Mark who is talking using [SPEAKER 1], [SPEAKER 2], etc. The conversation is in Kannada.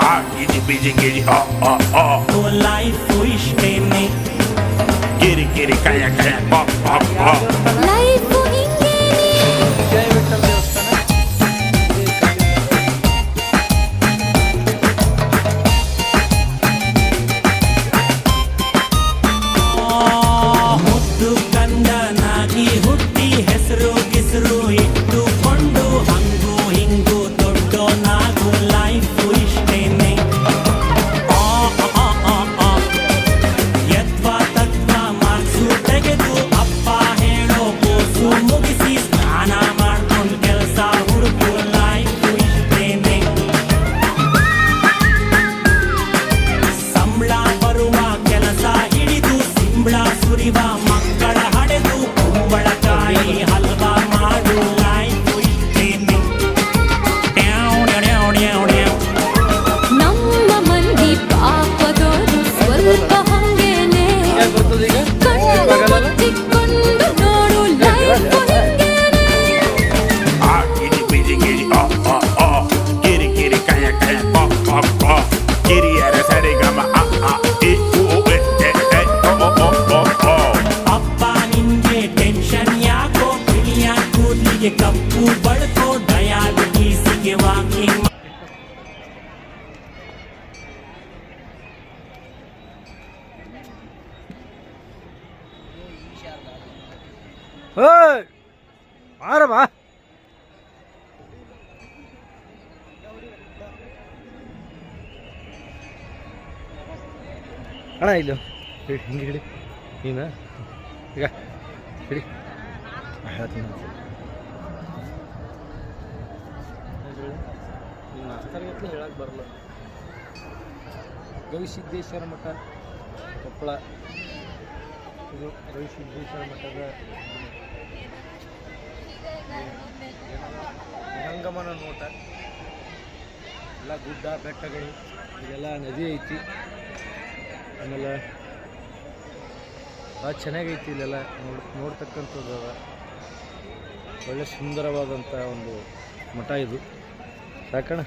[SPEAKER 1] Giddy, busy, giddy, oh.
[SPEAKER 2] Life wish me.
[SPEAKER 1] Giddy, giddy, kaya, oh.
[SPEAKER 3] Life ಹಿಂಗೇನೆ
[SPEAKER 4] ಜಯ ವಿಠ್ಠಲ ದೇವಸ್ಥಾನ
[SPEAKER 2] ಮುದ್ದು ಕಂದನಾಗಿ ಹುಟ್ಟಿ ಹೆಸರು ಗಿಸರು ಇಟ್ಟುಕೊಂಡು ಹಂಗು ಹಿಂಗು ದೊಡ್ಡೋನಾಗು ಲೈಫು ಇಷ್ಟೇನೆ ಯತ್ವ ತತ್ವ ಮಾರ್ಕ್ಸು ತೆಗೆದು ಅಪ್ಪ ಹೇಳೋ ಕೋಸು ಮುಗಿಸಿ ಸ್ನಾನ ಮಾಡ್ಕೊಂಡು ಕೆಲಸ ಹುಡುಕು ಲೈಫು ಇಷ್ಟೇನೆ ಸಂಬಳ ಬರುವ ಕೆಲಸ ಹಿಡಿದು ಸಿಂಬಳ ಸುರಿವ ಮಕ್ಕಳ ಹಡೆದು ಕುಂಬಳಕಾಯಿ ಹಲ್ವಾ ಮಾಡು ಲೈಫು ಇಷ್ಟೇನೆ
[SPEAKER 3] ನಮ್ಮ ಮಂದಿ ಪಾಪದೋರು ಸ್ವಲ್ಪ ಹಂಗೇನೆ
[SPEAKER 4] ಯಾಕೆ ಬರ್ತದೆ ಈಗ
[SPEAKER 3] ಕಣ್ಣು ಮುಚ್ಚಿಕೊಂಡು ನೋಡು life ಹಿಂಗೇನೆ
[SPEAKER 1] Giddy, busy, giddy, oh. Giddy, giddy, kaya, oh. Giddy, era, sari, gama, oh.
[SPEAKER 2] ಅಪ್ಪ ನಿನ್ಗೆ ಟೆನ್ಷನ್ ಯಾಕೋ ಕಿಳಿಯ ಕೂದಲಿಗೆ ಕಪ್ಪು ಬಳ್ಕೋ ಡಯಾಬಿಟೀಸಿಗೆ ವಾಕಿಂಗ್
[SPEAKER 4] ಓಯ್ ಬಾರಮ್ಮ ಅಣ್ಣ ಇಲ್ಲ ಹಿಂಗೆ ಹಿಡಿ ನೀನು ಈಗ ಹಿಡಿ ಹೇಳ್ತೀನಿ ಮಾಸ್ತರ್ಗತ್ಲೆ ಹೇಳಕ್ಕೆ ಬರಲ್ಲ ಗವಿಸಿದ್ದೇಶ್ವರ ಮಠ ಕೊಪ್ಪಳ ಇದು ಗವಿಸಿದ್ದೇಶ್ವರ ಮಠದ ಗಂಗಮ್ಮನ ನೋಟ ಎಲ್ಲ ಗುಡ್ಡ ಬೆಟ್ಟಗಳು ಇದೆಲ್ಲ ನದಿ ಐತಿ ಆಮೇಲೆ ಭಾಳ ಚೆನ್ನಾಗೈತಿ ಇಲ್ಲೆಲ್ಲ ನೋಡ್ತಕ್ಕಂಥದ್ದು ಅದ ಒಳ್ಳೆ ಸುಂದರವಾದಂಥ ಒಂದು ಮಠ ಇದು ಸಾಕಣ